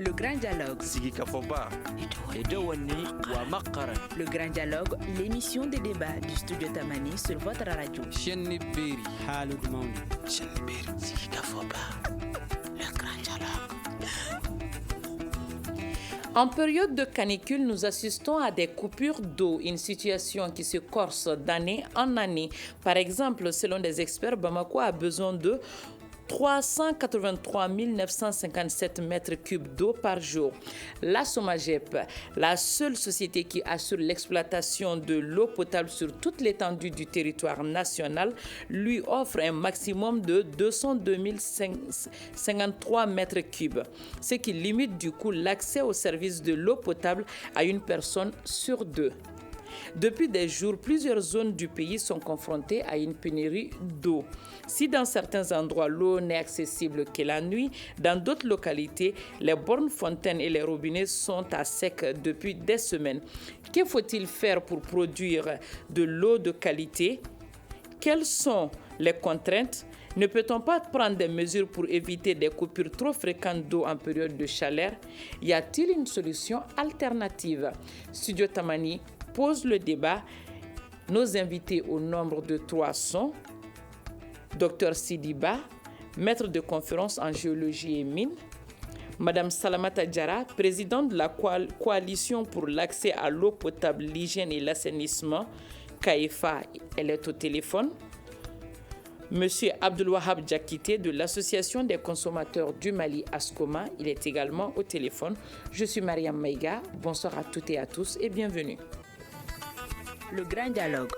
Le Grand Dialogue. Le Grand Dialogue, l'émission de débat du studio Tamani sur votre radio. Le Grand Dialogue. En période de canicule, nous assistons à des coupures d'eau, une situation qui se corse d'année en année. Par exemple, selon des experts, Bamako a besoin de 383 957 mètres cubes d'eau par jour. La Somagep, la seule société qui assure l'exploitation de l'eau potable sur toute l'étendue du territoire national, lui offre un maximum de 202 053 mètres cubes, ce qui limite du coup l'accès au service de l'eau potable à une personne sur deux. Depuis des jours, plusieurs zones du pays sont confrontées à une pénurie d'eau. Si dans certains endroits, l'eau n'est accessible que la nuit, dans d'autres localités, les bornes fontaines et les robinets sont à sec depuis des semaines. Que faut-il faire pour produire de l'eau de qualité? Quelles sont les contraintes? Ne peut-on pas prendre des mesures pour éviter des coupures trop fréquentes d'eau en période de chaleur? Y a-t-il une solution alternative? Studio Tamani pose le débat. Nos invités au nombre de 3 sont Dr Sidiba, maître de conférence en géologie et mines, Madame Salamata Diarra, présidente de la coalition pour l'accès à l'eau potable, l'hygiène et l'assainissement, CAEFA, elle est au téléphone, Monsieur Abdelwahab Diakité de l'Association des consommateurs du Mali, ASCOMA, il est également au téléphone. Je suis Mariam Maïga, bonsoir à toutes et à tous et bienvenue. Le Grand Dialogue.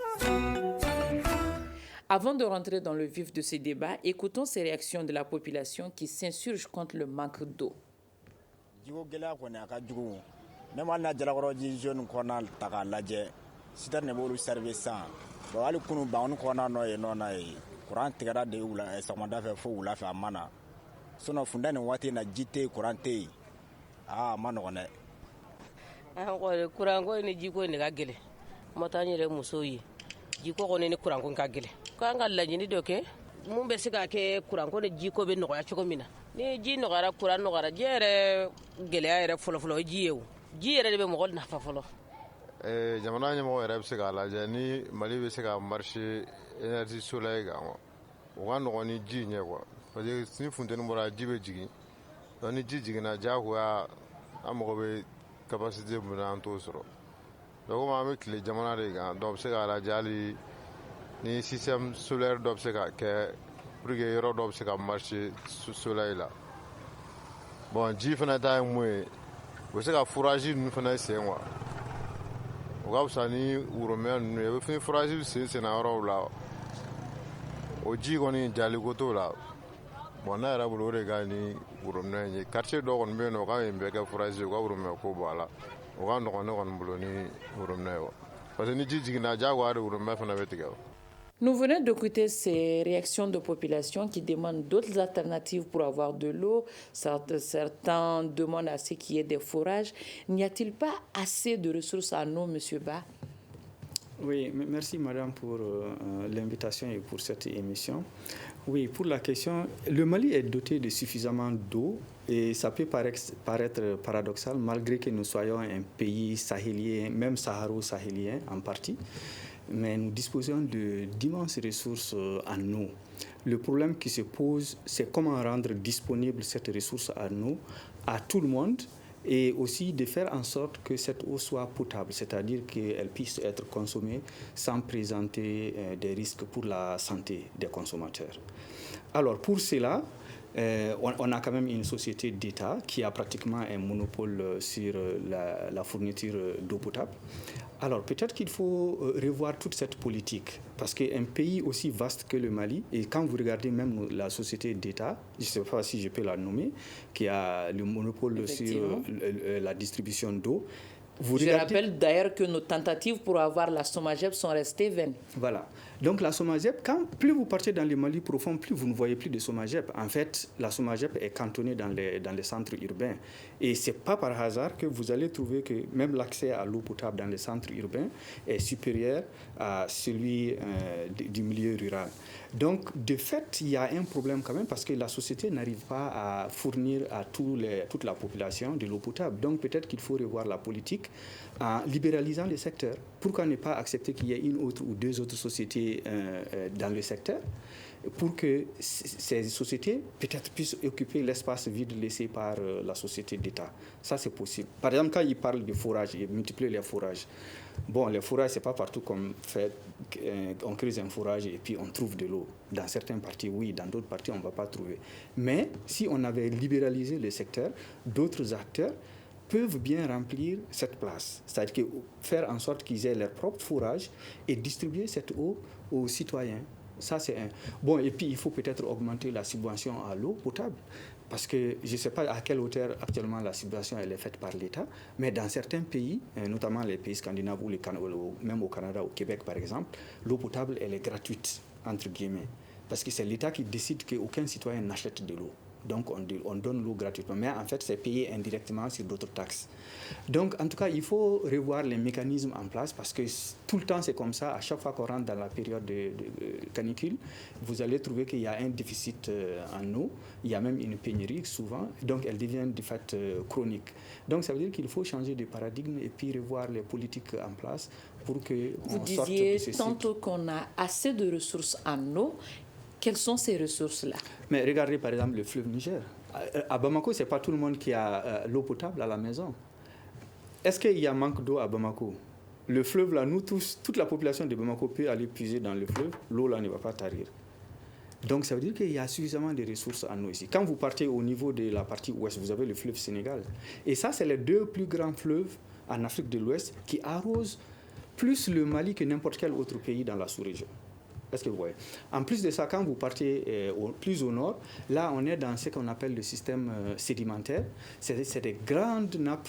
Avant de rentrer dans le vif de ce débat, écoutons ces réactions de la population qui s'insurge contre le manque d'eau. Matanyere musoyi jiko ko ne kuranko ka gele ko anga lañini doke mum be siga ke kuranko ne jiko be no ya choko mina ni ji no gara kuran no gara jere gele ayre folo folo jiyew jiyere be mo gol na fa folo jamana nyamo yere be siga la jani mali be siga marché énergie soleil ga o ga no ni ji nye ko parce que si fontaine mo ra jibe jigi ni ji jigi na ja ko ya amo be capacité mo na to soro. Donc, on a les jamana de gars, donc c'est à la jali, ni système solaire donc c'est que pour que l'euro donc c'est marché soleil là. Bon, j'ai fait un temps moi, vous savez que fourrage nous fait c'est moi. Au cas où ça ni ouromé, nous fait fourrage c'est na euro là. Au j'ai connu jali goto là. Bon, là là vous l'aurez gagné ouromé, ni quartier donc on met nos gars un peu de fourrage quoi ouromé quoi voilà. Nous venons d'écouter ces réactions de population qui demandent d'autres alternatives pour avoir de l'eau. Certains demandent à ce qu'il y ait des forages. N'y a-t-il pas assez de ressources en eau, M. Ba? Oui, merci madame pour l'invitation et pour cette émission. Oui, pour la question, le Mali est doté de suffisamment d'eau et ça peut paraître paradoxal malgré que nous soyons un pays sahélien, même saharo-sahélien en partie, mais nous disposons d'immenses ressources en eau. Le problème qui se pose, c'est comment rendre disponible cette ressource en eau à tout le monde et aussi de faire en sorte que cette eau soit potable, c'est-à-dire qu'elle puisse être consommée sans présenter des risques pour la santé des consommateurs. Alors pour cela, on a quand même une société d'État qui a pratiquement un monopole sur la fourniture d'eau potable. Alors peut-être qu'il faut revoir toute cette politique parce qu'un pays aussi vaste que le Mali, et quand vous regardez même la société d'État, je ne sais pas si je peux la nommer, qui a le monopole sur la distribution d'eau, Je rappelle d'ailleurs que nos tentatives pour avoir la SOMAGEP sont restées vaines. Voilà. Donc la SOMAGEP, plus vous partez dans les Mali profonds, plus vous ne voyez plus de SOMAGEP. En fait, la SOMAGEP est cantonnée dans les centres urbains. Et ce n'est pas par hasard que vous allez trouver que même l'accès à l'eau potable dans les centres urbains est supérieur à celui du milieu rural. Donc, de fait, il y a un problème quand même parce que la société n'arrive pas à fournir à toute la population de l'eau potable. Donc, peut-être qu'il faut revoir la politique en libéralisant les secteurs. Pourquoi ne pas accepter qu'il y ait une autre ou deux autres sociétés dans le secteur pour que ces sociétés peut-être puissent occuper l'espace vide laissé par la société d'État. Ça, c'est possible. Par exemple, quand ils parlent de forage, ils multiplient les forages. Bon, les forages, ce n'est pas partout qu'on fait, on creuse un forage et puis on trouve de l'eau. Dans certaines parties, oui, dans d'autres parties, on ne va pas trouver. Mais si on avait libéralisé le secteur, d'autres acteurs peuvent bien remplir cette place. C'est-à-dire faire en sorte qu'ils aient leur propre forage et distribuer cette eau aux citoyens. Ça, c'est un. Bon, et puis il faut peut-être augmenter la subvention à l'eau potable. Parce que je ne sais pas à quelle hauteur actuellement la subvention elle est faite par l'État, mais dans certains pays, notamment les pays scandinaves ou même au Canada, au Québec par exemple, l'eau potable elle est gratuite, entre guillemets. Parce que c'est l'État qui décide qu'aucun citoyen n'achète de l'eau. Donc on donne l'eau gratuitement, mais en fait c'est payé indirectement sur d'autres taxes. Donc en tout cas il faut revoir les mécanismes en place parce que tout le temps c'est comme ça, à chaque fois qu'on rentre dans la période de canicule, vous allez trouver qu'il y a un déficit en eau, il y a même une pénurie souvent, donc elle devient de fait chronique. Donc ça veut dire qu'il faut changer de paradigme et puis revoir les politiques en place pour que vous disiez tantôt qu'on a assez de ressources en eau. Quelles sont ces ressources-là? Mais regardez par exemple le fleuve Niger. À Bamako, ce n'est pas tout le monde qui a l'eau potable à la maison. Est-ce qu'il y a manque d'eau à Bamako? Le fleuve, là, nous tous, toute la population de Bamako peut aller puiser dans le fleuve. L'eau, là, ne va pas tarir. Donc ça veut dire qu'il y a suffisamment de ressources en eau ici. Quand vous partez au niveau de la partie ouest, vous avez le fleuve Sénégal. Et ça, c'est les deux plus grands fleuves en Afrique de l'Ouest qui arrosent plus le Mali que n'importe quel autre pays dans la sous-région. Est-ce que vous voyez? En plus de ça, quand vous partez plus au nord, là, on est dans ce qu'on appelle le système sédimentaire. C'est des grandes nappes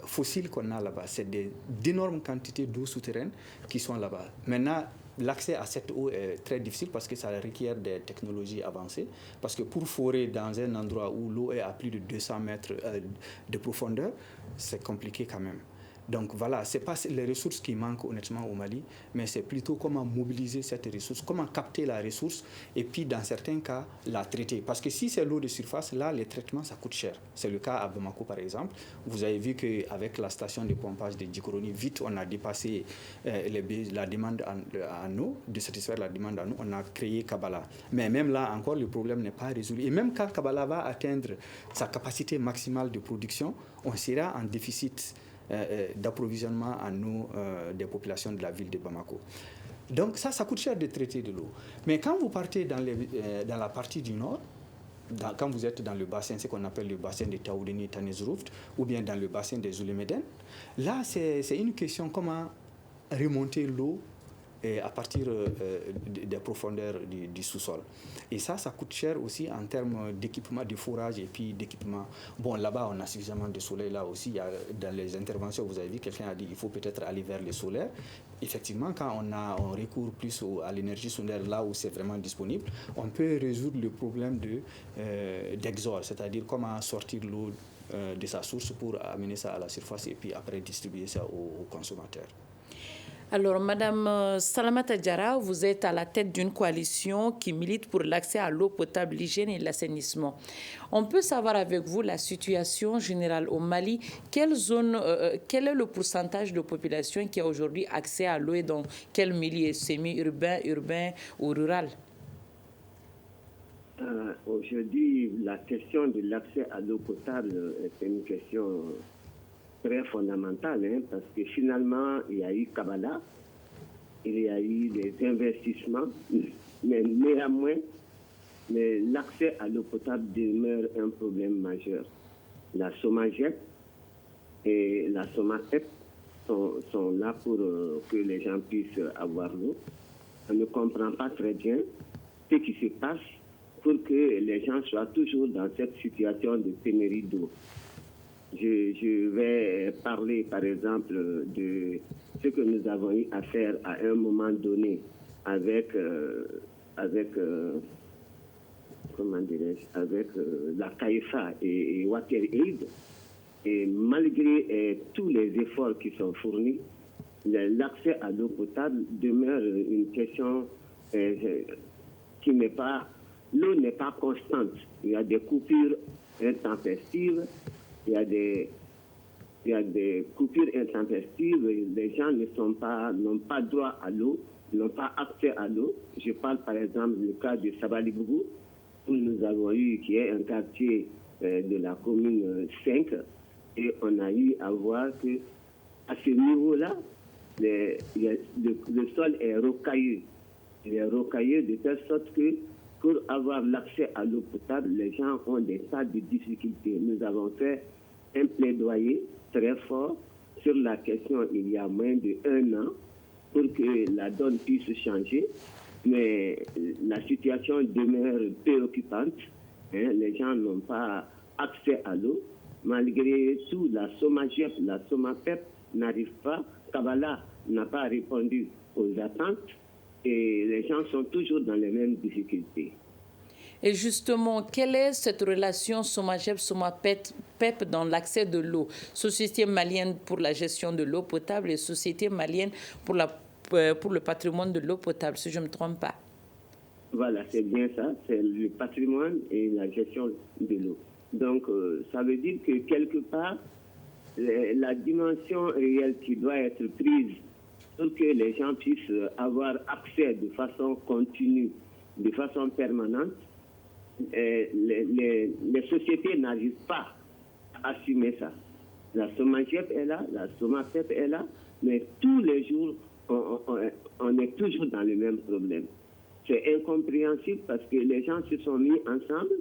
fossiles qu'on a là-bas. C'est d'énormes quantités d'eau souterraine qui sont là-bas. Maintenant, l'accès à cette eau est très difficile parce que ça requiert des technologies avancées. Parce que pour forer dans un endroit où l'eau est à plus de 200 mètres de profondeur, c'est compliqué quand même. Donc voilà, ce n'est pas les ressources qui manquent honnêtement au Mali, mais c'est plutôt comment mobiliser cette ressource, comment capter la ressource et puis dans certains cas la traiter. Parce que si c'est l'eau de surface, là les traitements ça coûte cher. C'est le cas à Bamako par exemple. Vous avez vu qu'avec la station de pompage de Djikoroni, vite on a dépassé la demande en eau, de satisfaire la demande en eau, on a créé Kabala. Mais même là encore le problème n'est pas résolu. Et même quand Kabala va atteindre sa capacité maximale de production, on sera en déficit d'approvisionnement en eau des populations de la ville de Bamako. Donc ça coûte cher de traiter de l'eau. Mais quand vous partez dans la partie du nord, quand vous êtes dans le bassin, ce qu'on appelle le bassin de Taoudeni, Tanezrouft, ou bien dans le bassin des Zouléméden, là c'est une question comment remonter l'eau à partir des profondeurs du sous-sol. Et ça coûte cher aussi en termes d'équipement, de forage et puis d'équipement. Bon, là-bas, on a suffisamment de soleil. Là aussi, dans les interventions, vous avez vu, quelqu'un a dit qu'il faut peut-être aller vers le solaire. Effectivement, quand on recourt plus à l'énergie solaire, là où c'est vraiment disponible, on peut résoudre le problème d'exode, c'est-à-dire comment sortir l'eau de sa source pour amener ça à la surface et puis après distribuer ça aux consommateurs. Alors, Madame Salamata Diarra, vous êtes à la tête d'une coalition qui milite pour l'accès à l'eau potable, l'hygiène et l'assainissement. On peut savoir avec vous la situation générale au Mali. Quel est le pourcentage de population qui a aujourd'hui accès à l'eau et dans quel milieu, semi-urbain, urbain ou rural? Aujourd'hui, la question de l'accès à l'eau potable est une question très fondamentale, parce que finalement, il y a eu Kabala, il y a eu des investissements, mais néanmoins, l'accès à l'eau potable demeure un problème majeur. La SOMAGEP et la SOMACEP sont là pour que les gens puissent avoir l'eau. On ne comprend pas très bien ce qui se passe pour que les gens soient toujours dans cette situation de pénurie d'eau. Je vais parler, par exemple, de ce que nous avons eu à faire à un moment donné avec la CAIFA et WaterAid. Et malgré tous les efforts qui sont fournis, l'accès à l'eau potable demeure une question qui n'est pas... L'eau n'est pas constante. Il y a des coupures intempestives, il y a des coupures intempestives, les gens n'ont pas droit à l'eau, n'ont pas accès à l'eau. Je parle par exemple du cas de Sabalibougou, où nous avons eu, qui est un quartier de la commune 5, et on a eu à voir que à ce niveau-là, le sol est rocailleux. Il est rocailleux de telle sorte que pour avoir l'accès à l'eau potable, les gens ont des tas de difficultés. Nous avons fait un plaidoyer très fort sur la question il y a moins d'1 an pour que la donne puisse changer. Mais la situation demeure préoccupante. Les gens n'ont pas accès à l'eau. Malgré tout, la SOMAGEP, la SOMAPEP n'arrive pas. Kabbalah n'a pas répondu aux attentes et les gens sont toujours dans les mêmes difficultés. Et justement, quelle est cette relation SOMAGEP-SOMAPEP dans l'accès de l'eau? Société malienne pour la gestion de l'eau potable et Société malienne pour le patrimoine de l'eau potable, si je ne me trompe pas. Voilà, c'est bien ça, c'est le patrimoine et la gestion de l'eau. Donc, ça veut dire que quelque part, la dimension réelle qui doit être prise pour que les gens puissent avoir accès de façon continue, de façon permanente, les sociétés n'arrivent pas à assumer ça. La SOMAGEP est là, la SOMAPEP est là, mais tous les jours, on est toujours dans le même problème. C'est incompréhensible parce que les gens se sont mis ensemble,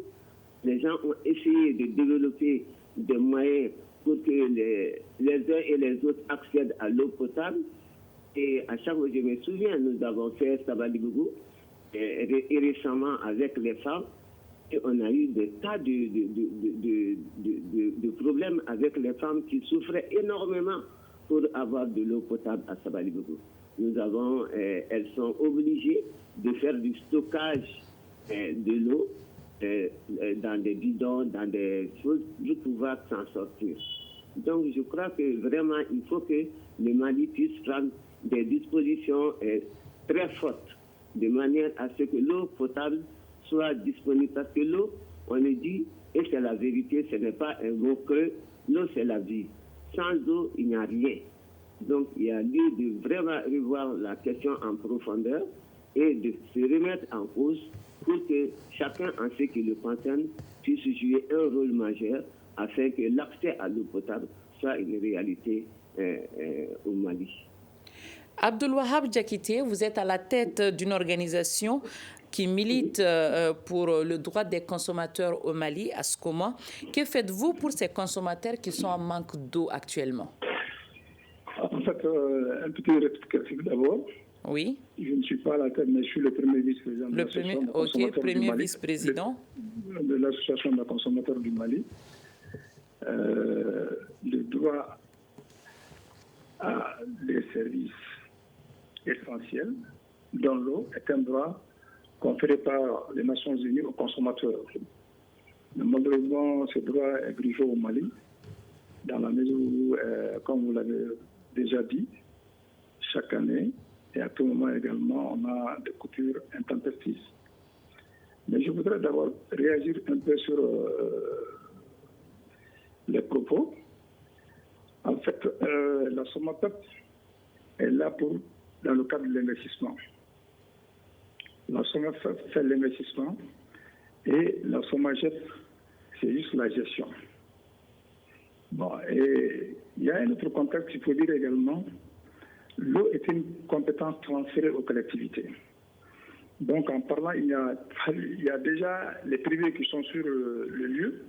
les gens ont essayé de développer des moyens pour que les uns et les autres accèdent à l'eau potable. Et à chaque fois, je me souviens, nous avons fait Sabalibougou et récemment avec les femmes, et on a eu des tas de problèmes avec les femmes qui souffraient énormément pour avoir de l'eau potable à Sabalibougou. Elles sont obligées de faire du stockage de l'eau dans des bidons, dans des choses pour pouvoir s'en sortir. Donc je crois que vraiment il faut que le Mali puisse prendre des dispositions très fortes de manière à ce que l'eau potable soit disponible. Parce que l'eau, on le dit, et c'est la vérité, ce n'est pas un mot creux, l'eau c'est la vie. Sans eau, il n'y a rien. Donc il y a lieu de vraiment revoir la question en profondeur et de se remettre en cause pour que chacun, en ce qui le concerne, puisse jouer un rôle majeur afin que l'accès à l'eau potable soit une réalité au Mali. Abdelwahab Diakité, vous êtes à la tête d'une organisation qui milite pour le droit des consommateurs au Mali, ASCOMA. Que faites-vous pour ces consommateurs qui sont en manque d'eau actuellement? En fait, un petit rectificatif d'abord. Oui. Je ne suis pas à la tête, mais je suis le premier vice-président de l'association des consommateurs du Mali. Vice-président de l'association des consommateurs du Mali. Le droit à des services essentiels, dont l'eau est un droit conféré par les Nations Unies aux consommateurs. Mais malheureusement, ce droit est brisé au Mali, dans la mesure où, comme vous l'avez déjà dit, chaque année, et à tout moment également, on a des coupures intempestives. Mais je voudrais d'abord réagir un peu sur les propos. En fait, la SOMAPEP est là dans le cadre de l'investissement. La SOMAPEP fait l'investissement et la SOMAGEP, c'est juste la gestion. Bon, et il y a un autre contexte qu'il faut dire également. L'eau est une compétence transférée aux collectivités. Donc, en parlant, il y a déjà les privés qui sont sur le lieu.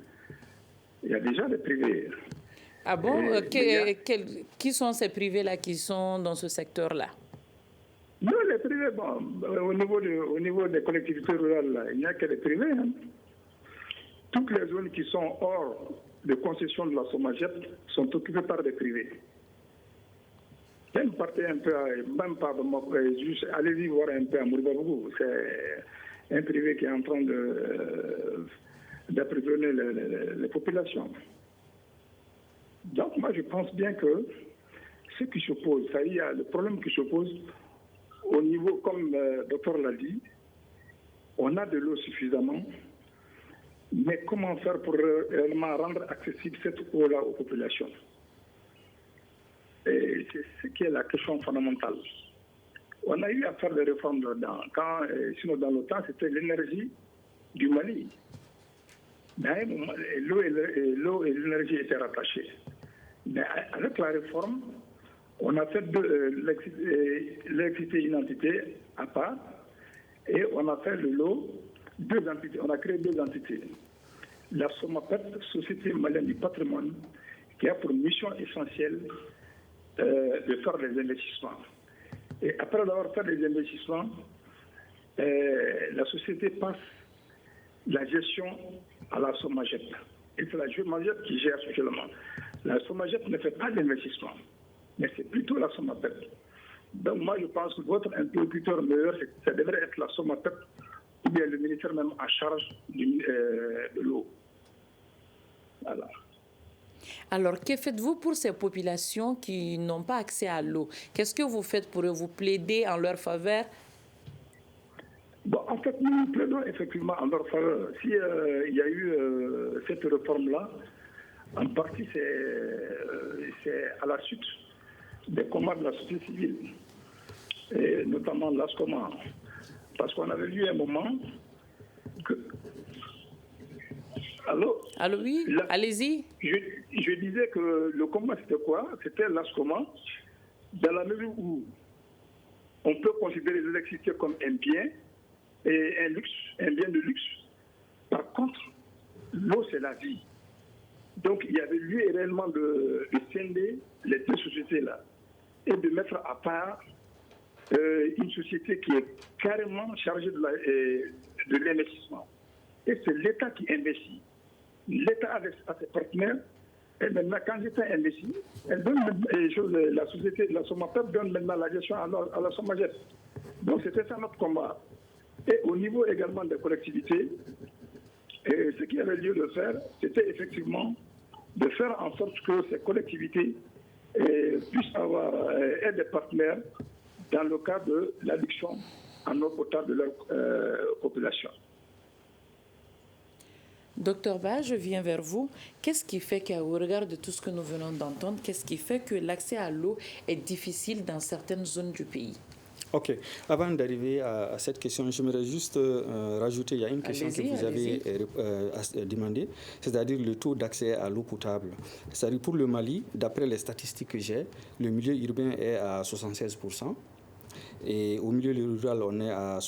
Il y a déjà des privés. Ah bon? Qui sont ces privés-là qui sont dans ce secteur-là? Non, les privés, bon, au niveau des collectivités rurales, là, il n'y a que les privés. Hein. Toutes les zones qui sont hors de concession de la SOMAGEP sont occupés par des privés. Même partez un peu, même pas juste allez-y voir un peu à Mouribabougou. C'est un privé qui est en train d'apprivoiser les populations. Donc moi je pense bien que ce qui se pose, ça y est, le problème qui se pose au niveau, comme le docteur l'a dit, on a de l'eau suffisamment, mais comment faire pour réellement rendre accessible cette eau-là aux populations? Et c'est ce qui est la question fondamentale. On a eu à faire des réformes sinon dans le temps, c'était l'énergie du Mali. Mais l'eau et l'énergie étaient rattachées. Mais avec la réforme, on a fait l'électricité identité à part et on a fait de l'eau deux entités. On a créé deux entités. La SOMAPET, Société malienne du patrimoine, qui a pour mission essentielle de faire des investissements. Et après avoir fait des investissements, la société passe la gestion à la SOMAGEP. Et c'est la SOMAGEP qui gère actuellement. La SOMAGEP ne fait pas d'investissement, mais c'est plutôt la SOMAPEP. Donc moi je pense que votre interlocuteur meilleur, ça devrait être la SOMAPEP ou bien le ministère même en charge de l'eau. Voilà. Alors, que faites-vous pour ces populations qui n'ont pas accès à l'eau? Qu'est-ce que vous faites pour vous plaider en leur faveur? Bon, en fait, nous plaidons effectivement en leur faveur. Si il y a eu cette réforme-là, en partie, c'est à la suite des combats de la société civile, et notamment l'ASCOMA. Parce qu'on avait vu un moment que... Allô, oui, allez-y. Je disais que le combat, c'était quoi? C'était l'ASCOMA, dans la mesure où on peut considérer l'électricité comme un bien, et un bien de luxe. Par contre, l'eau, c'est la vie. Donc, il y avait lieu réellement de scinder les deux sociétés-là et de mettre à part une société qui est carrément chargée de l'investissement. Et c'est l'État qui investit. L'État avec ses partenaires, et maintenant, quand l'État investit, elle donne la société, la SOMAPEP donne maintenant la gestion à la SOMAGEP. Donc, c'était ça notre combat. Et au niveau également des collectivités, ce qu'il y avait lieu de faire, c'était effectivement de faire en sorte que ces collectivités puissent avoir des partenaires dans le cadre de l'adduction en eau potable de leur population. Docteur Ba, je viens vers vous. Qu'est-ce qui fait qu'au regard de tout ce que nous venons d'entendre, qu'est-ce qui fait que l'accès à l'eau est difficile dans certaines zones du pays? Ok. Avant d'arriver à cette question, j'aimerais juste rajouter, il y a une question que vous avez demandé, c'est-à-dire le taux d'accès à l'eau potable. C'est-à-dire pour le Mali, d'après les statistiques que j'ai, le milieu urbain est à 76%, et au milieu rural, on est à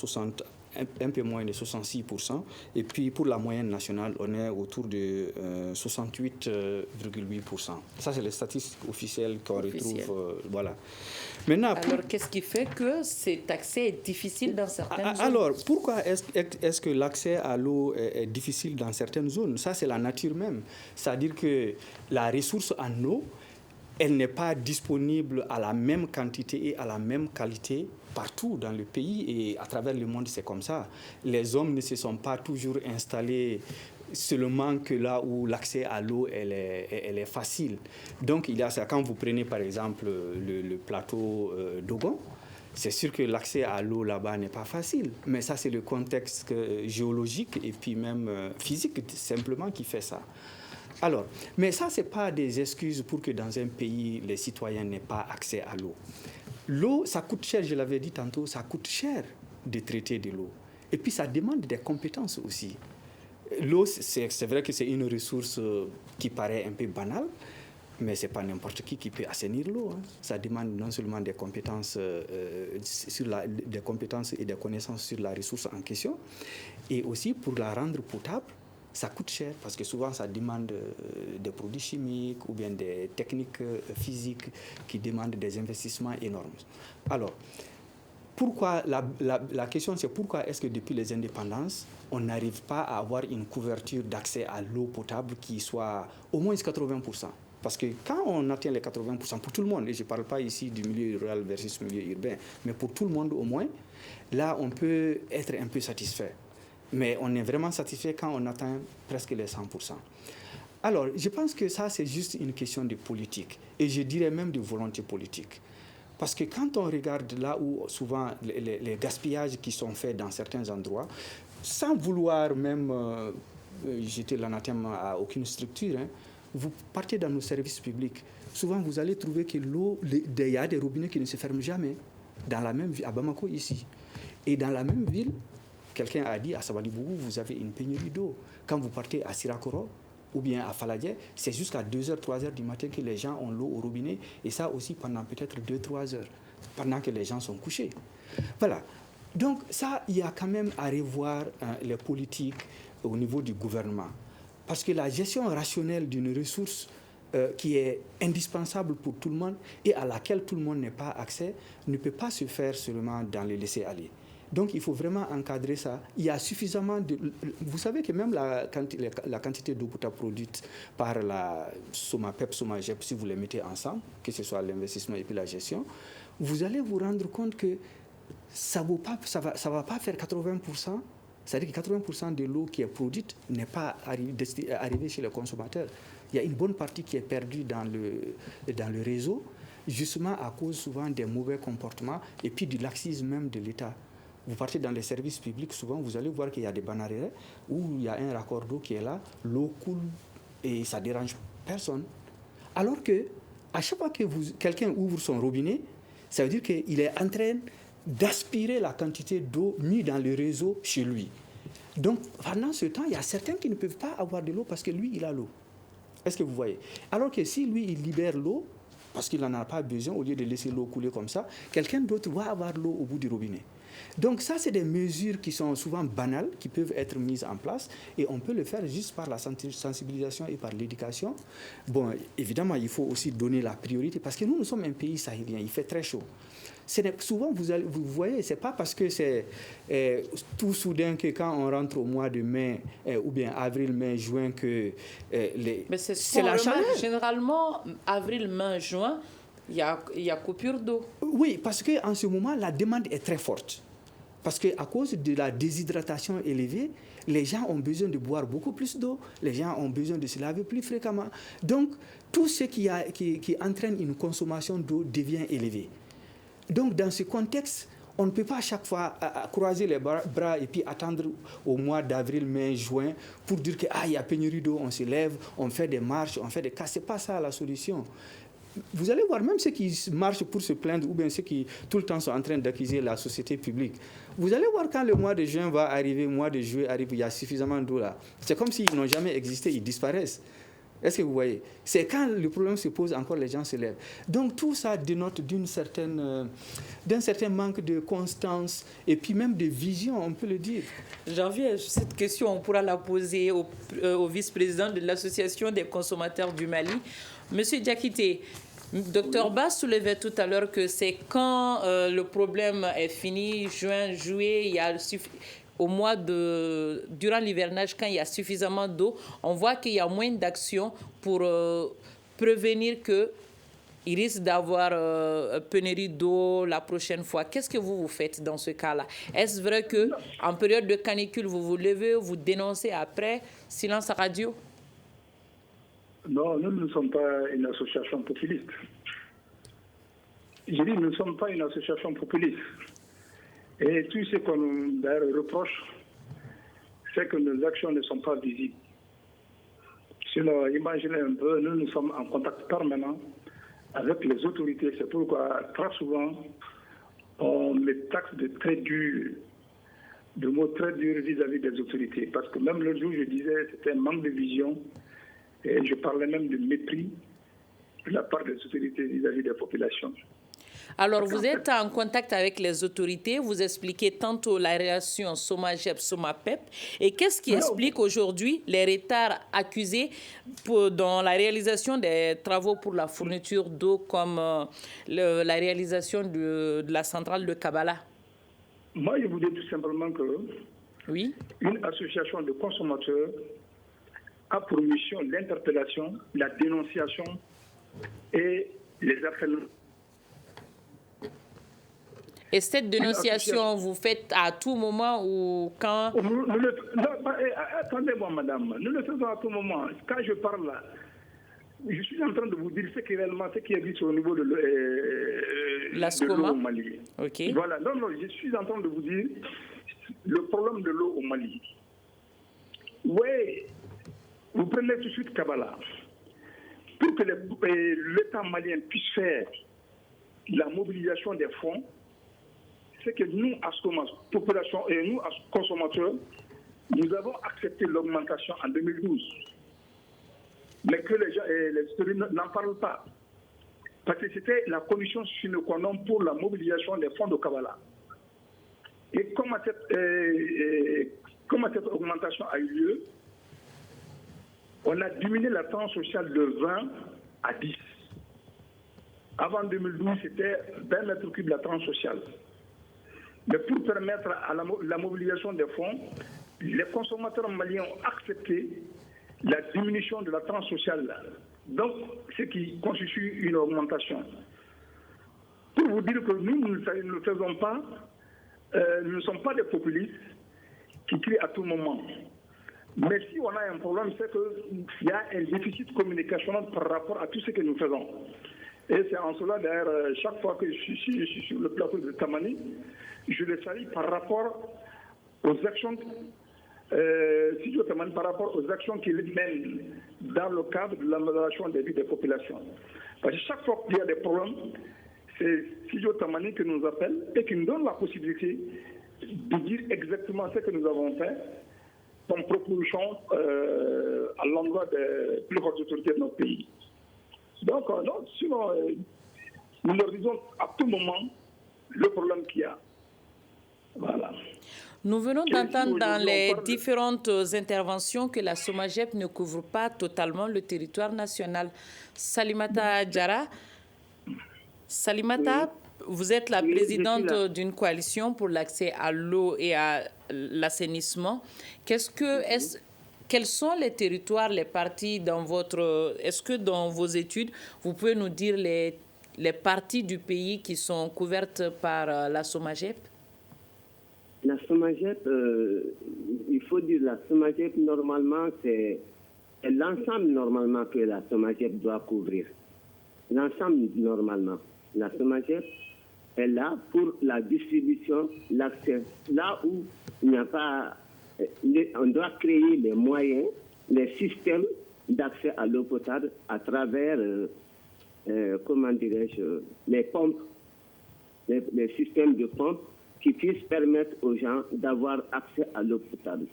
un peu moins de 66%, et puis pour la moyenne nationale, on est autour de 68,8%. Ça, c'est les statistiques officielles qu'on retrouve. Voilà. Maintenant, alors, qu'est-ce qui fait que cet accès est difficile dans certaines zones? Alors, pourquoi est-ce que l'accès à l'eau est difficile dans certaines zones? Ça, c'est la nature même. C'est-à-dire que la ressource en eau, elle n'est pas disponible à la même quantité et à la même qualité partout dans le pays, et à travers le monde, c'est comme ça. Les hommes ne se sont pas toujours installés seulement que là où l'accès à l'eau, elle est facile. Donc, il y a ça. Quand vous prenez, par exemple, le plateau d'Ogon, c'est sûr que l'accès à l'eau là-bas n'est pas facile. Mais ça, c'est le contexte géologique et puis même physique, simplement, qui fait ça. Alors, mais ça, ce n'est pas des excuses pour que dans un pays, les citoyens n'aient pas accès à l'eau. L'eau, ça coûte cher, je l'avais dit tantôt, ça coûte cher de traiter de l'eau. Et puis, ça demande des compétences aussi. L'eau, c'est vrai que c'est une ressource qui paraît un peu banale, mais ce n'est pas n'importe qui peut assainir l'eau. Hein. Ça demande non seulement des compétences, des compétences et des connaissances sur la ressource en question, et aussi pour la rendre potable, ça coûte cher parce que souvent ça demande des produits chimiques ou bien des techniques physiques qui demandent des investissements énormes. Alors, pourquoi la question c'est pourquoi est-ce que depuis les indépendances, on n'arrive pas à avoir une couverture d'accès à l'eau potable qui soit au moins 80%. Parce que quand on atteint les 80% pour tout le monde, et je ne parle pas ici du milieu rural versus milieu urbain, mais pour tout le monde au moins, là on peut être un peu satisfait. Mais on est vraiment satisfait quand on atteint presque les 100%. Alors, je pense que ça, c'est juste une question de politique. Et je dirais même de volonté politique. Parce que quand on regarde là où souvent les gaspillages qui sont faits dans certains endroits, sans vouloir même jeter l'anathème à aucune structure, hein, vous partez dans nos services publics. Souvent, vous allez trouver que l'eau, il y a des robinets qui ne se ferment jamais. Dans la même ville, à Bamako ici. Et dans la même ville, quelqu'un a dit à Sabalibougou, vous avez une pénurie d'eau. Quand vous partez à Sirakoro ou bien à Faladje, c'est jusqu'à 2h, 3h du matin que les gens ont l'eau au robinet. Et ça aussi pendant peut-être 2-3 heures, pendant que les gens sont couchés. Voilà. Donc ça, il y a quand même à revoir les politiques au niveau du gouvernement. Parce que la gestion rationnelle d'une ressource qui est indispensable pour tout le monde et à laquelle tout le monde n'a pas accès ne peut pas se faire seulement dans le laisser-aller. Donc il faut vraiment encadrer ça. Il y a suffisamment de... Vous savez que même la quantité d'eau potable produite par la SOMAPEP, SOMAGEP, si vous les mettez ensemble, que ce soit l'investissement et puis la gestion, vous allez vous rendre compte que ça ne va pas faire 80%. C'est-à-dire que 80% de l'eau qui est produite n'est pas arrivée chez les consommateurs. Il y a une bonne partie qui est perdue dans le réseau, justement à cause souvent des mauvais comportements et puis du laxisme même de l'État. Vous partez dans les services publics, souvent vous allez voir qu'il y a des banarets où il y a un raccord d'eau qui est là, l'eau coule et ça ne dérange personne. Alors que à chaque fois que quelqu'un ouvre son robinet, ça veut dire qu'il est en train d'aspirer la quantité d'eau mise dans le réseau chez lui. Donc, pendant ce temps, il y a certains qui ne peuvent pas avoir de l'eau parce que lui, il a l'eau. Est-ce que vous voyez? Alors que si lui, il libère l'eau, parce qu'il n'en a pas besoin, au lieu de laisser l'eau couler comme ça, quelqu'un d'autre va avoir l'eau au bout du robinet. Donc ça, c'est des mesures qui sont souvent banales, qui peuvent être mises en place, et on peut le faire juste par la sensibilisation et par l'éducation. Bon, évidemment, il faut aussi donner la priorité, parce que nous sommes un pays sahélien, il fait très chaud. Souvent, vous voyez, ce n'est pas parce que c'est tout soudain que quand on rentre au mois de mai, ou bien avril, mai, juin, que Mais c'est la chaleur. Généralement, avril, mai, juin, il y a coupure d'eau. Oui, parce qu'en ce moment, la demande est très forte. Parce qu'à cause de la déshydratation élevée, les gens ont besoin de boire beaucoup plus d'eau, les gens ont besoin de se laver plus fréquemment. Donc, tout ce qui entraîne une consommation d'eau devient élevé. Donc, dans ce contexte, on ne peut pas à chaque fois croiser les bras et puis attendre au mois d'avril, mai, juin pour dire qu'il y a pénurie d'eau, on se lève, on fait des marches, on fait des cas. Ce n'est pas ça la solution. Vous allez voir, même ceux qui marchent pour se plaindre ou bien ceux qui tout le temps sont en train d'accuser la société publique, vous allez voir quand le mois de juin va arriver, le mois de juillet arrive, il y a suffisamment d'eau là. C'est comme s'ils n'ont jamais existé, ils disparaissent. Est-ce que vous voyez? C'est quand le problème se pose, encore les gens se lèvent. Donc tout ça dénote d'un certain manque de constance et puis même de vision, on peut le dire. J'en viens à cette question, on pourra la poser au vice-président de l'Association des consommateurs du Mali. Monsieur Diakité, Dr Bass soulevait tout à l'heure que c'est quand le problème est fini, juin, juillet, il y a durant l'hivernage, quand il y a suffisamment d'eau, on voit qu'il y a moins d'actions pour prévenir qu'il risque d'avoir pénurie d'eau la prochaine fois. Qu'est-ce que vous faites dans ce cas-là? Est-ce vrai qu'en période de canicule, vous vous levez, vous dénoncez après, silence à radio? Non, nous ne sommes pas une association populiste. Je dis, nous ne sommes pas une association populiste. Et tout ce qu'on nous reproche, c'est que nos actions ne sont pas visibles. Sinon, imaginez un peu, nous sommes en contact permanent avec les autorités. C'est pourquoi, très souvent, on me taxe de mots très durs vis-à-vis des autorités. Parce que même le jour, je disais, c'était un manque de vision. Et je parlais même de mépris de la part des autorités vis-à-vis des populations. Alors, vous êtes en contact avec les autorités, vous expliquez tantôt la relation SOMAGEP, SOMAPEP. Et qu'est-ce qui explique aujourd'hui les retards accusés dans la réalisation des travaux pour la fourniture d'eau, comme la réalisation de la centrale de Kabala? Moi, je vous dis tout simplement que Oui. une association de consommateurs a pour mission l'interpellation, la dénonciation et les harcèlements. Et cette dénonciation, vous faites à tout moment ou quand... Attendez-moi, madame. Nous le faisons à tout moment. Quand je parle là, je suis en train de vous dire ce qui existe au niveau de l'eau au Mali. Okay. Voilà. Non, je suis en train de vous dire le problème de l'eau au Mali. Oui, vous prenez tout de suite Kabbalah. Pour que l'État malien puisse faire la mobilisation des fonds, c'est que nous, as population et nous, as consommateurs, nous avons accepté l'augmentation en 2012. Mais que les historiens n'en parlent pas. Parce que c'était la condition sine qua non pour la mobilisation des fonds de Kabbalah. Et comment cette augmentation a eu lieu, on a diminué la tranche sociale de 20 à 10. Avant 2012, c'était 20 mètres cubes la tranche sociale. Mais pour permettre à la mobilisation des fonds, les consommateurs maliens ont accepté la diminution de la tranche sociale. Donc, ce qui constitue une augmentation. Pour vous dire que nous ne faisons pas, nous ne sommes pas des populistes qui crient à tout moment. Mais si on a un problème, c'est qu'il y a un déficit communicationnel par rapport à tout ce que nous faisons. Et c'est en cela, d'ailleurs, chaque fois que je suis sur le plateau de Tamani, je le salue par rapport aux actions, par rapport aux actions qu'il mène dans le cadre de l'amélioration des vies des populations. Parce que chaque fois qu'il y a des problèmes, c'est Sidio Tamani qui nous appelle et qui nous donne la possibilité de dire exactement ce que nous avons fait comme proposition à l'endroit des plus hautes autorités de notre pays. Donc, non, sinon, nous leur disons à tout moment le problème qu'il y a. Voilà. Nous venons d'entendre dans les différentes interventions que la SOMAGEP ne couvre pas totalement le territoire national. Salimata Diarra, Salimata, vous êtes la présidente d'une coalition pour l'accès à l'eau et à l'assainissement. Quels sont les territoires, les parties dans votre... Est-ce que dans vos études, vous pouvez nous dire les parties du pays qui sont couvertes par la SOMAGEP? La SOMAGEP, il faut dire la SOMAGEP, normalement, c'est l'ensemble normalement que la SOMAGEP doit couvrir. L'ensemble normalement. La SOMAGEP est là pour la distribution, l'accès. Là où il n'y a pas... On doit créer les moyens, les systèmes d'accès à l'eau potable à travers, comment dirais-je, les pompes, les systèmes de pompes qui puissent permettre aux gens d'avoir accès à l'eau potable.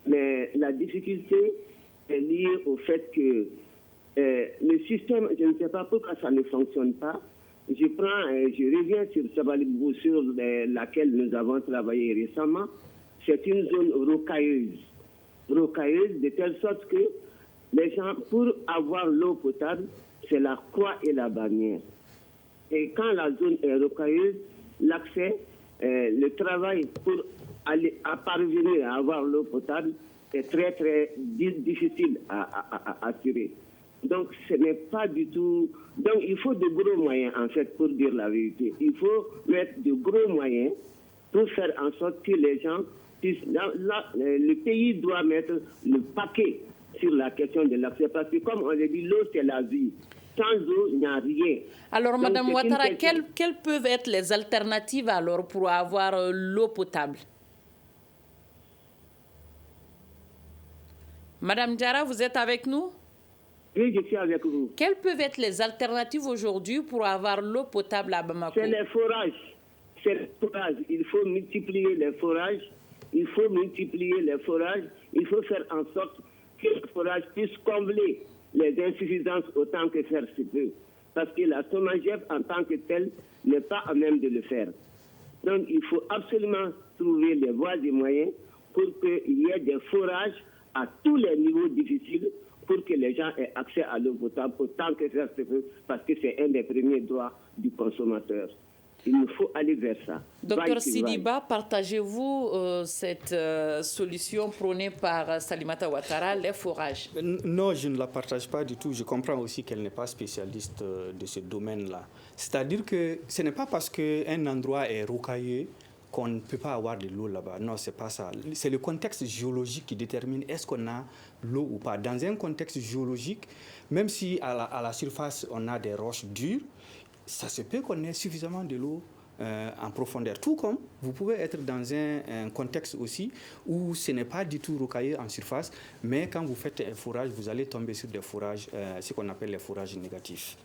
Mais la difficulté est liée au fait que le système, je ne sais pas pourquoi ça ne fonctionne pas. Je reviens sur Sabalibou, sur laquelle nous avons travaillé récemment. C'est une zone rocailleuse de telle sorte que les gens, pour avoir l'eau potable, c'est la croix et la bannière. Et quand la zone est rocailleuse, l'accès, le travail pour aller à parvenir à avoir l'eau potable est très très difficile à assurer. Donc ce n'est pas du tout... Donc il faut de gros moyens en fait pour dire la vérité. Il faut mettre de gros moyens pour faire en sorte que les gens puissent... le pays doit mettre le paquet sur la question de l'accès parce que comme on l'a dit, l'eau c'est la vie. Sans eau, il n'y a rien. Alors, Madame Ouattara, quelles peuvent être les alternatives alors pour avoir l'eau potable? Madame Diarra, vous êtes avec nous? Oui, je suis avec vous. Quelles peuvent être les alternatives aujourd'hui pour avoir l'eau potable à Bamako? C'est les forages. Il faut multiplier les forages. Il faut faire en sorte que les forages puissent combler les insuffisances autant que faire se peut. Parce que la SOMAGEP, en tant que telle, n'est pas à même de le faire. Donc, il faut absolument trouver les voies et moyens pour qu'il y ait des forages à tous les niveaux difficiles pour que les gens aient accès à l'eau potable autant que faire se peut, parce que c'est un des premiers droits du consommateur. Il nous faut aller vers ça. Docteur Sidiba, partagez-vous cette solution prônée par Salimata Ouattara, les forages? Non, je ne la partage pas du tout. Je comprends aussi qu'elle n'est pas spécialiste de ce domaine-là. C'est-à-dire que ce n'est pas parce qu'un endroit est rocailleux qu'on ne peut pas avoir de l'eau là-bas. Non, c'est pas ça. C'est le contexte géologique qui détermine est-ce qu'on a l'eau ou pas. Dans un contexte géologique, même si à la surface on a des roches dures, ça se peut qu'on ait suffisamment de l'eau en profondeur. Tout comme vous pouvez être dans un contexte aussi où ce n'est pas du tout rocailleux en surface, mais quand vous faites un forage, vous allez tomber sur des forages, ce qu'on appelle les forages négatifs.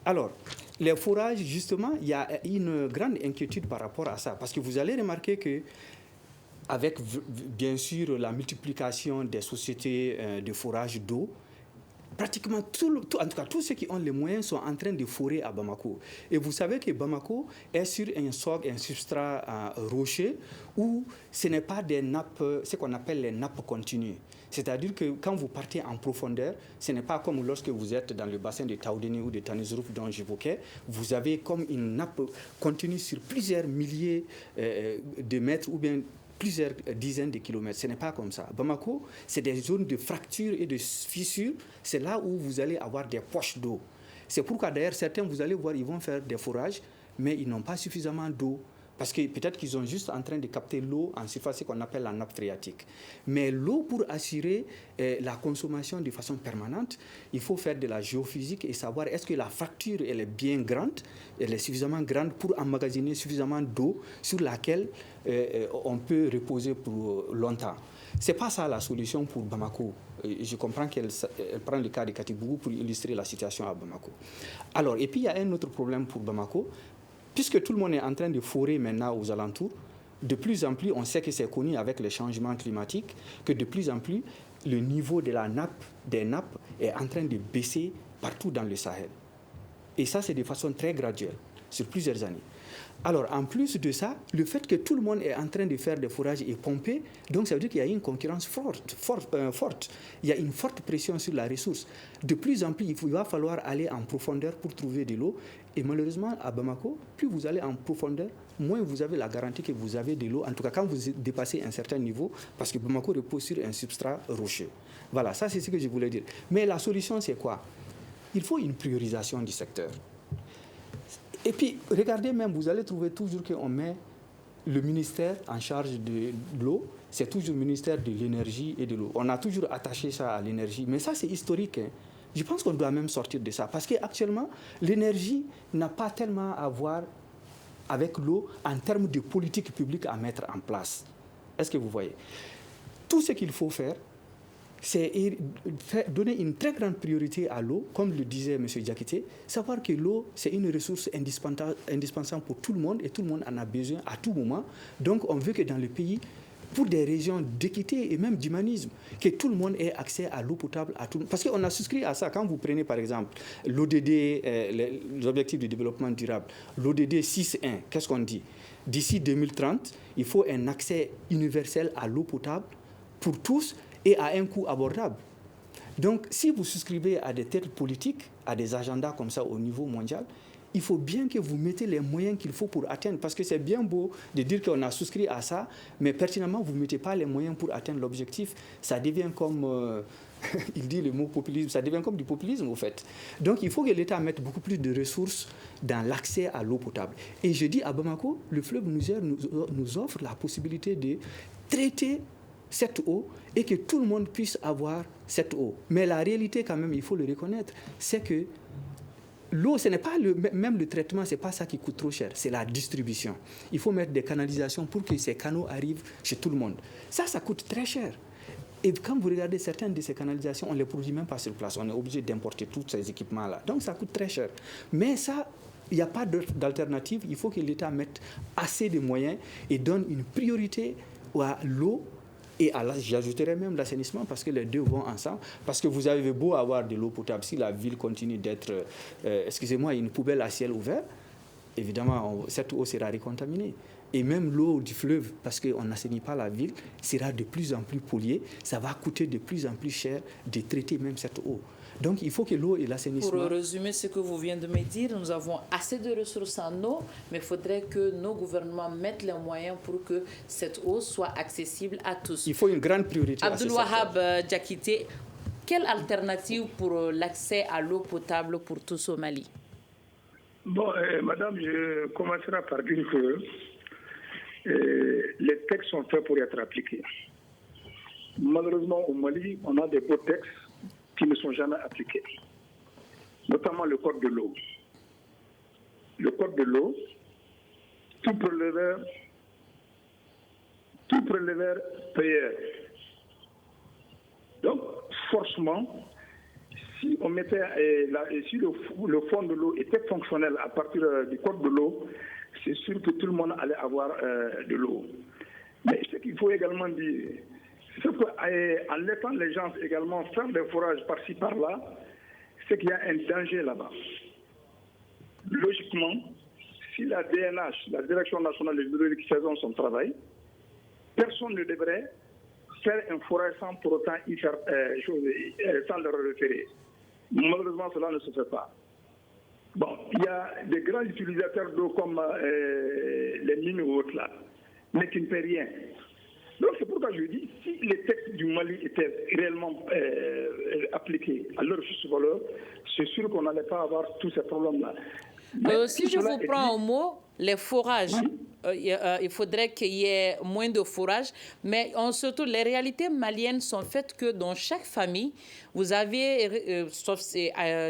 Alors, les forages, justement, il y a une grande inquiétude par rapport à ça, parce que vous allez remarquer que avec, bien sûr, la multiplication des sociétés de forage d'eau, pratiquement en tout cas, tous ceux qui ont les moyens sont en train de forer à Bamako. Et vous savez que Bamako est sur un substrat rocheux où ce n'est pas des nappes, ce qu'on appelle les nappes continues. C'est-à-dire que quand vous partez en profondeur, ce n'est pas comme lorsque vous êtes dans le bassin de Taoudeni ou de Tanizourouf dont j'évoquais, vous avez comme une nappe continue sur plusieurs milliers de mètres ou bien plusieurs dizaines de kilomètres. Ce n'est pas comme ça. Bamako, c'est des zones de fractures et de fissures. C'est là où vous allez avoir des poches d'eau. C'est pourquoi d'ailleurs certains, vous allez voir, ils vont faire des forages, mais ils n'ont pas suffisamment d'eau. Parce que peut-être qu'ils sont juste en train de capter l'eau en surface, ce qu'on appelle la nappe phréatique. Mais l'eau, pour assurer la consommation de façon permanente, il faut faire de la géophysique et savoir est-ce que la fracture elle est bien grande, elle est suffisamment grande pour emmagasiner suffisamment d'eau sur laquelle on peut reposer pour longtemps. Ce n'est pas ça la solution pour Bamako. Je comprends qu'elle prend le cas de Katibougou pour illustrer la situation à Bamako. Alors, et puis il y a un autre problème pour Bamako. Puisque tout le monde est en train de forer maintenant aux alentours, de plus en plus, on sait que c'est connu avec les changements climatiques, que de plus en plus, le niveau de des nappes est en train de baisser partout dans le Sahel. Et ça, c'est de façon très graduelle, sur plusieurs années. Alors, en plus de ça, le fait que tout le monde est en train de faire des forages et pomper, donc ça veut dire qu'il y a une concurrence forte. Il y a une forte pression sur la ressource. De plus en plus, il va falloir aller en profondeur pour trouver de l'eau. Et malheureusement, à Bamako, plus vous allez en profondeur, moins vous avez la garantie que vous avez de l'eau. En tout cas, quand vous dépassez un certain niveau, parce que Bamako repose sur un substrat rocheux. Voilà, ça c'est ce que je voulais dire. Mais la solution, c'est quoi? Il faut une priorisation du secteur. Et puis, regardez même, vous allez trouver toujours qu'on met le ministère en charge de l'eau, c'est toujours le ministère de l'énergie et de l'eau. On a toujours attaché ça à l'énergie, mais ça c'est historique. Hein. Je pense qu'on doit même sortir de ça, parce qu'actuellement, l'énergie n'a pas tellement à voir avec l'eau en termes de politique publique à mettre en place. Est-ce que vous voyez? Tout ce qu'il faut faire, c'est donner une très grande priorité à l'eau, comme le disait M. Diakité, savoir que l'eau, c'est une ressource indispensable pour tout le monde et tout le monde en a besoin à tout moment. Donc, on veut que dans le pays, pour des régions d'équité et même d'humanisme, que tout le monde ait accès à l'eau potable. Parce qu'on a souscrit à ça. Quand vous prenez, par exemple, l'ODD, les objectifs de développement durable, l'ODD 6.1, qu'est-ce qu'on dit? D'ici 2030, il faut un accès universel à l'eau potable pour tous, et à un coût abordable. Donc, si vous souscrivez à des telles politiques, à des agendas comme ça au niveau mondial, il faut bien que vous mettez les moyens qu'il faut pour atteindre. Parce que c'est bien beau de dire qu'on a souscrit à ça, mais pertinemment, vous ne mettez pas les moyens pour atteindre l'objectif. Ça devient comme, il dit le mot populisme, ça devient comme du populisme, au fait. Donc, il faut que l'État mette beaucoup plus de ressources dans l'accès à l'eau potable. Et je dis à Bamako, le fleuve Niger nous offre la possibilité de traiter cette eau et que tout le monde puisse avoir cette eau. Mais la réalité, quand même, il faut le reconnaître, c'est que l'eau, ce n'est pas même le traitement, ce n'est pas ça qui coûte trop cher, c'est la distribution. Il faut mettre des canalisations pour que ces canaux arrivent chez tout le monde. Ça coûte très cher. Et quand vous regardez certaines de ces canalisations, on ne les produit même pas sur place. On est obligé d'importer tous ces équipements-là. Donc ça coûte très cher. Mais ça, il n'y a pas d'alternative. Il faut que l'État mette assez de moyens et donne une priorité à l'eau. Et j'ajouterais même l'assainissement parce que les deux vont ensemble. Parce que vous avez beau avoir de l'eau potable, si la ville continue d'être, une poubelle à ciel ouvert, évidemment, cette eau sera recontaminée. Et même l'eau du fleuve, parce qu'on n'assainit pas la ville, sera de plus en plus polluée. Ça va coûter de plus en plus cher de traiter même cette eau. Donc il faut que l'eau et l'assainissement... Pour résumer ce que vous venez de me dire, nous avons assez de ressources en eau, mais il faudrait que nos gouvernements mettent les moyens pour que cette eau soit accessible à tous. Il faut une grande priorité à Abdoul Wahab Diakité, quelle alternative pour l'accès à l'eau potable pour tous au Mali? Bon, madame, je commencerai par dire que les textes sont faits pour être appliqués. Malheureusement, au Mali, on a des beaux textes qui ne sont jamais appliqués, notamment le code de l'eau. Le code de l'eau, tout préleveur payeur. Donc, forcément, si on mettait, si le fond de l'eau était fonctionnel à partir du code de l'eau, c'est sûr que tout le monde allait avoir de l'eau. Mais ce qu'il faut également dire, c'est qu'en laissant les gens également faire des forages par-ci par-là, c'est qu'il y a un danger là-bas. Logiquement, si la DNH, la Direction nationale de l'hydraulique, faisant son travail, personne ne devrait faire un forage sans pour autant y faire sans le référer. Malheureusement, cela ne se fait pas. Bon, il y a des grands utilisateurs d'eau comme les mines ou autres là, mais qui ne paient rien. Donc c'est pourquoi je dis, si les textes du Mali étaient réellement appliqués à leur juste valeur, c'est sûr qu'on n'allait pas avoir tous ces problèmes-là. Si je vous prends au mot, les forages, il faudrait qu'il y ait moins de forages, mais surtout les réalités maliennes sont faites que dans chaque famille, vous avez,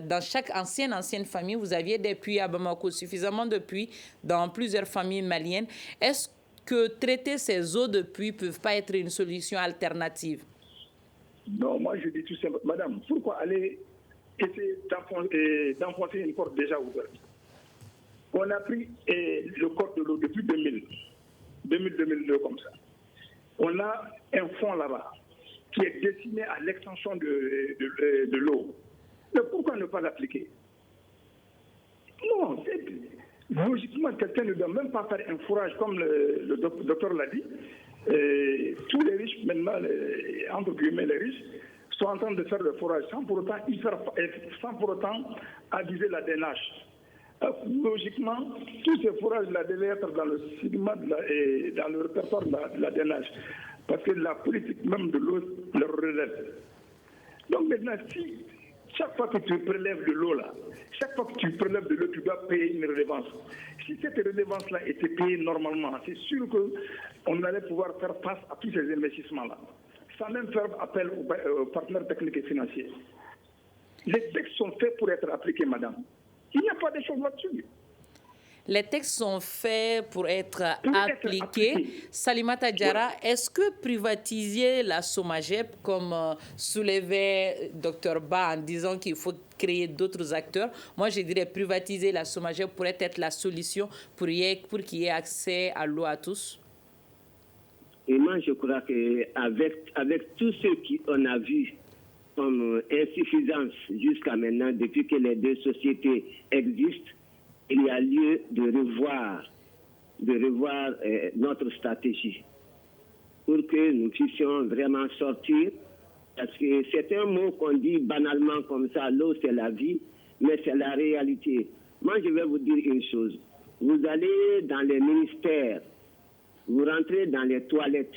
dans chaque ancienne famille, vous aviez des puits à Bamako, suffisamment de puits dans plusieurs familles maliennes. Est-ce que traiter ces eaux de puits ne peuvent pas être une solution alternative? Non, moi je dis tout simplement, madame, pourquoi aller essayer d'enfoncer une porte déjà ouverte? On a pris le code de l'eau depuis 2002 comme ça. On a un fonds là-bas qui est destiné à l'extension de l'eau. Mais pourquoi ne pas l'appliquer? Non, logiquement, quelqu'un ne doit même pas faire un fourrage comme le docteur l'a dit. Tous les riches, maintenant, entre guillemets les riches, sont en train de faire le fourrage sans pour autant aviser la DNH. Logiquement, tous ces fourrages-là devaient être dans le segment et dans le répertoire de la DNH, parce que la politique même de l'eau leur relève. Donc maintenant, si chaque fois que tu prélèves de l'eau là, chaque fois que tu prélèves de l'eau, tu dois payer une redevance. Si cette redevance-là était payée normalement, c'est sûr qu'on allait pouvoir faire face à tous ces investissements-là, sans même faire appel aux partenaires techniques et financiers. Les textes sont faits pour être appliqués, madame. Il n'y a pas de choses là-dessus. Les textes sont faits pour être appliqués. Salimata Diarra, est-ce que privatiser la SOMAGEP, comme soulevait Dr Ba en disant qu'il faut créer d'autres acteurs, moi je dirais privatiser la SOMAGEP pourrait être la solution pour qu'il y ait accès à l'eau à tous? Et moi je crois qu'avec tout ce qu'on a vu comme insuffisance jusqu'à maintenant, depuis que les deux sociétés existent, il y a lieu de revoir notre stratégie pour que nous puissions vraiment sortir, parce que c'est un mot qu'on dit banalement comme ça, l'eau c'est la vie, mais c'est la réalité. Moi je vais vous dire une chose, vous allez dans les ministères, vous rentrez dans les toilettes,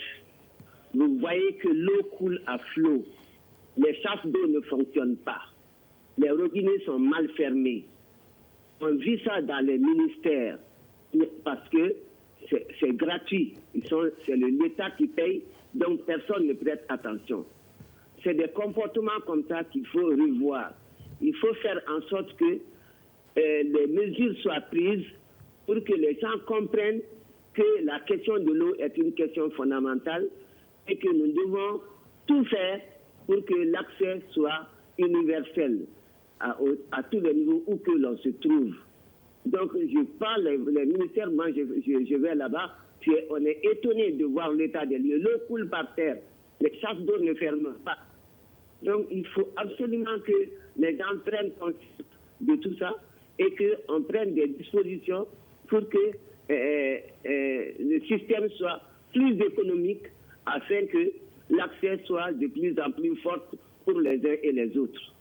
vous voyez que l'eau coule à flot. Les chasses d'eau ne fonctionnent pas. Les robinets sont mal fermés. On vit ça dans les ministères parce que c'est gratuit. C'est l'État qui paye, donc personne ne prête attention. C'est des comportements comme ça qu'il faut revoir. Il faut faire en sorte que les mesures soient prises pour que les gens comprennent que la question de l'eau est une question fondamentale et que nous devons tout faire pour que l'accès soit universel à tous les niveaux où que l'on se trouve. Donc, je parle, les ministères, moi, je vais là-bas, on est étonné de voir l'état des lieux. L'eau coule par terre, les chasses d'eau ne ferment pas. Donc, il faut absolument que les gens prennent conscience de tout ça et qu'on prenne des dispositions pour que le système soit plus économique afin que l'accès soit de plus en plus fort pour les uns et les autres.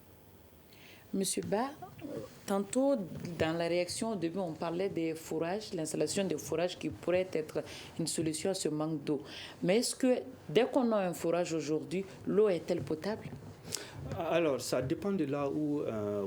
Monsieur Ba, tantôt dans la réaction au début, on parlait des forages, l'installation des forages qui pourrait être une solution à ce manque d'eau. Mais est-ce que dès qu'on a un forage aujourd'hui, l'eau est-elle potable? Alors, ça dépend de là où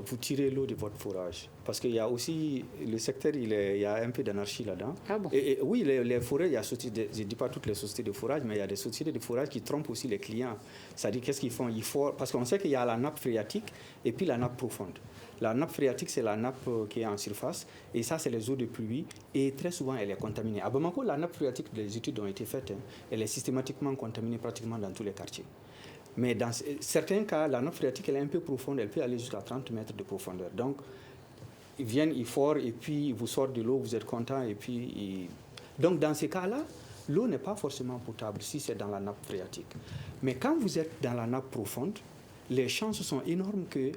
vous tirez l'eau de votre forage. Parce qu'il y a aussi, le secteur, il y a un peu d'anarchie là-dedans. Ah bon? Et oui, les forêts, il y a, je ne dis pas toutes les sociétés de forage, mais il y a des sociétés de forage qui trompent aussi les clients. C'est-à-dire, qu'est-ce qu'ils font? Parce qu'on sait qu'il y a la nappe phréatique et puis la nappe profonde. La nappe phréatique, c'est la nappe qui est en surface, et ça, c'est les eaux de pluie, et très souvent, elle est contaminée. À Bamako, la nappe phréatique, les études ont été faites, elle est systématiquement contaminée pratiquement dans tous les quartiers. Mais dans certains cas, la nappe phréatique, elle est un peu profonde, elle peut aller jusqu'à 30 mètres de profondeur. Donc, ils viennent, ils forent, et puis ils vous sortent de l'eau, vous êtes content, et puis... Donc, dans ces cas-là, l'eau n'est pas forcément potable si c'est dans la nappe phréatique. Mais quand vous êtes dans la nappe profonde, les chances sont énormes que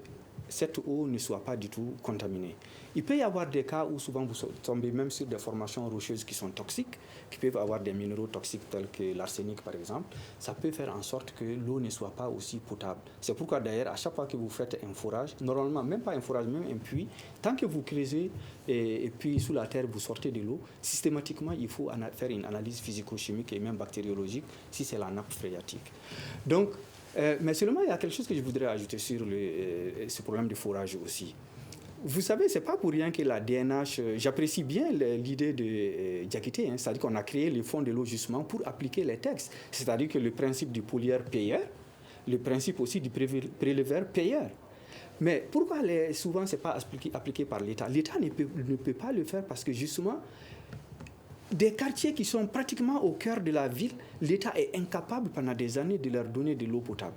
cette eau ne soit pas du tout contaminée. Il peut y avoir des cas où souvent vous tombez même sur des formations rocheuses qui sont toxiques, qui peuvent avoir des minéraux toxiques tels que l'arsenic par exemple. Ça peut faire en sorte que l'eau ne soit pas aussi potable. C'est pourquoi d'ailleurs à chaque fois que vous faites un forage, normalement même pas un forage, même un puits, tant que vous creusez et puis sous la terre vous sortez de l'eau, systématiquement il faut faire une analyse physico-chimique et même bactériologique si c'est la nappe phréatique. Donc, mais seulement il y a quelque chose que je voudrais ajouter sur ce problème de forage aussi. Vous savez, ce n'est pas pour rien que la DNH, j'apprécie bien l'idée de Diakité, c'est-à-dire qu'on a créé le fonds de l'eau justement pour appliquer les textes. C'est-à-dire que le principe du pollueur-payeur, le principe aussi du préleveur-payeur. Mais pourquoi souvent ce n'est pas appliqué par l'État? L'État ne peut pas le faire parce que justement, des quartiers qui sont pratiquement au cœur de la ville, l'État est incapable pendant des années de leur donner de l'eau potable.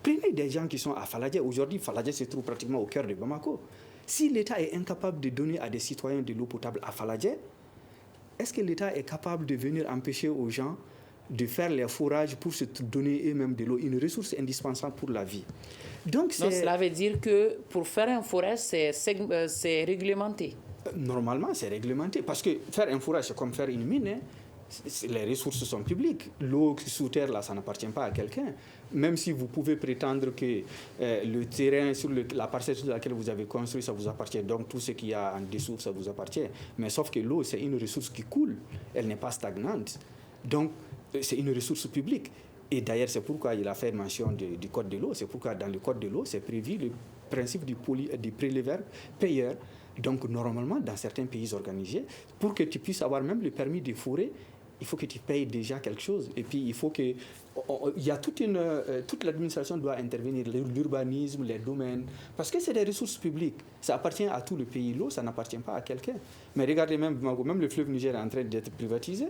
Prenez des gens qui sont à Faladje. Aujourd'hui, Faladje se trouve pratiquement au cœur de Bamako. Si l'État est incapable de donner à des citoyens de l'eau potable à Faladje, est-ce que l'État est capable de venir empêcher aux gens de faire les forages pour se donner eux-mêmes de l'eau, une ressource indispensable pour la vie? Donc cela veut dire que pour faire un forage, c'est réglementé. Normalement, c'est réglementé. Parce que faire un forage, c'est comme faire une mine. Les ressources sont publiques. L'eau sous terre, là, ça n'appartient pas à quelqu'un. Même si vous pouvez prétendre que le terrain, sur la parcelle sur laquelle vous avez construit, ça vous appartient. Donc, tout ce qu'il y a en dessous, ça vous appartient. Mais sauf que l'eau, c'est une ressource qui coule. Elle n'est pas stagnante. Donc, c'est une ressource publique. Et d'ailleurs, c'est pourquoi il a fait mention du code de l'eau. C'est pourquoi dans le code de l'eau, c'est prévu le principe du préleveur-payeur. Donc, normalement, dans certains pays organisés, pour que tu puisses avoir même le permis de forer, il faut que tu payes déjà quelque chose. Et puis, il faut que... Il y a toute l'administration doit intervenir, l'urbanisme, les domaines, parce que c'est des ressources publiques. Ça appartient à tout le pays. L'eau, ça n'appartient pas à quelqu'un. Mais regardez, même le fleuve Niger est en train d'être privatisé.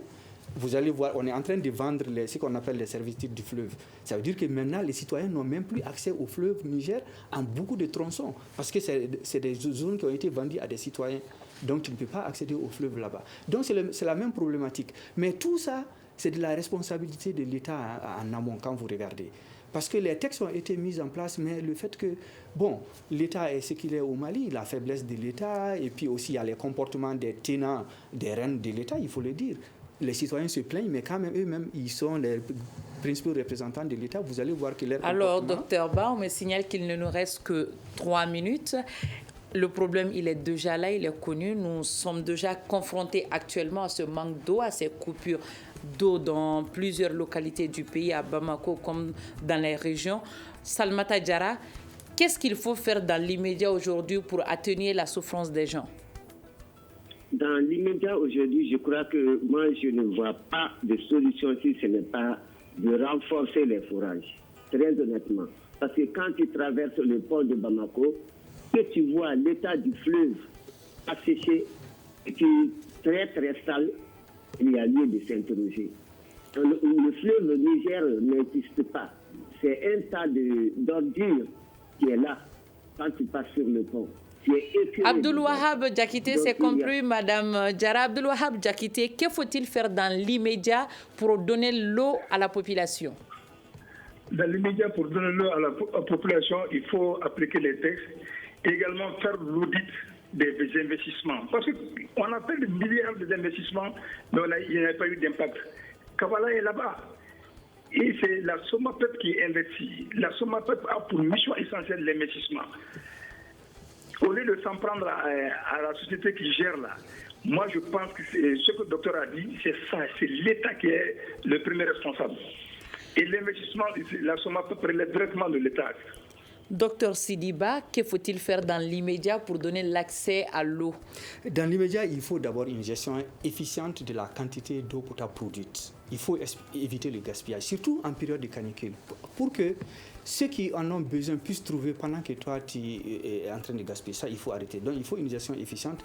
Vous allez voir, on est en train de vendre ce qu'on appelle les servitudes du fleuve. Ça veut dire que maintenant, les citoyens n'ont même plus accès au fleuve Niger en beaucoup de tronçons, parce que c'est des zones qui ont été vendues à des citoyens. Donc, tu ne peux pas accéder au fleuve là-bas. Donc, c'est la même problématique. Mais tout ça, c'est de la responsabilité de l'État en amont, quand vous regardez. Parce que les textes ont été mis en place, mais le fait que, bon, l'État est ce qu'il est au Mali, la faiblesse de l'État, et puis aussi il y a les comportements des tenants, des rênes de l'État, il faut le dire. Les citoyens se plaignent, mais quand même, eux-mêmes, ils sont les principaux représentants de l'État. Vous allez voir que leur Alors, docteur Ba, on me signale qu'il ne nous reste que 3 minutes. Le problème, il est déjà là, il est connu. Nous sommes déjà confrontés actuellement à ce manque d'eau, à ces coupures d'eau dans plusieurs localités du pays, à Bamako comme dans les régions. Salmata Diarra, qu'est-ce qu'il faut faire dans l'immédiat aujourd'hui pour atténuer la souffrance des gens? Dans l'immédiat aujourd'hui, je crois que moi, je ne vois pas de solution si ce n'est pas de renforcer les forages, très honnêtement. Parce que quand tu traverses le port de Bamako, que tu vois l'état du fleuve asséché et qui est très très sale, il y a lieu de s'interroger. Le fleuve Niger n'existe pas. C'est un tas d'ordures qui est là quand tu passes sur le pont. Abdoul Wahab Diakité, c'est compris, Madame Diarra. Abdoul Wahab Diakité, que faut-il faire dans l'immédiat pour donner l'eau à la population? Dans l'immédiat, pour donner l'eau à la population, il faut appliquer les textes et également faire l'audit des investissements. Parce qu'on appelle des milliards d'investissements, mais il n'y a pas eu d'impact. Kavala est là-bas. Et c'est la SOMAPEP qui investit. La SOMAPEP a pour mission essentielle l'investissement. Au lieu de s'en prendre à la société qui gère là, moi je pense que ce que le docteur a dit, c'est ça, c'est l'État qui est le premier responsable. Et l'investissement, la SOMAPEP relève directement de l'État. Docteur Sidiba, que faut-il faire dans l'immédiat pour donner l'accès à l'eau? Dans l'immédiat, il faut d'abord une gestion efficiente de la quantité d'eau potable produite. Il faut éviter le gaspillage, surtout en période de canicule, pour que ceux qui en ont besoin puissent trouver pendant que toi tu es en train de gaspiller. Ça, il faut arrêter. Donc, il faut une gestion efficiente.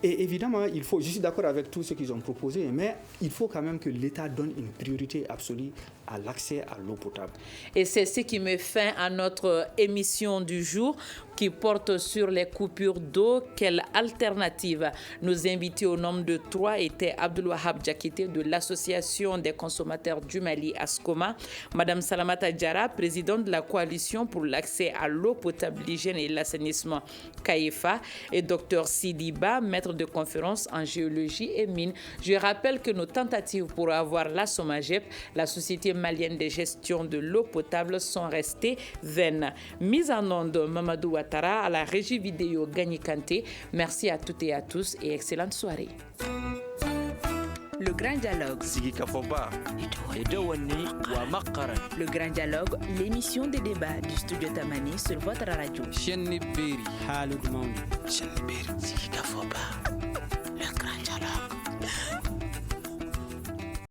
Et évidemment, je suis d'accord avec tout ce qu'ils ont proposé, mais il faut quand même que l'État donne une priorité absolue à l'accès à l'eau potable. Et c'est ce qui met fin à notre émission du jour qui porte sur les coupures d'eau. Quelle alternative? Nos invités au nombre de 3 étaient Abdulwahab Diakité de l'Association des consommateurs du Mali, ASCOMA, Madame Salamata Diarra, présidente de la Coalition pour l'accès à l'eau potable, l'hygiène et l'assainissement, CAEFA, et Dr Sidiba, maître de conférence en géologie et mines. Je rappelle que nos tentatives pour avoir la SOMAGEP, la Société malienne de gestion de l'eau potable, sont restées vaines. Mise en onde, Mamadou Ouattara, à la régie vidéo Gagny Kanté. Merci à toutes et à tous et excellente soirée. Le Grand Dialogue. Le Grand Dialogue, l'émission des débats du studio Tamani sur votre radio.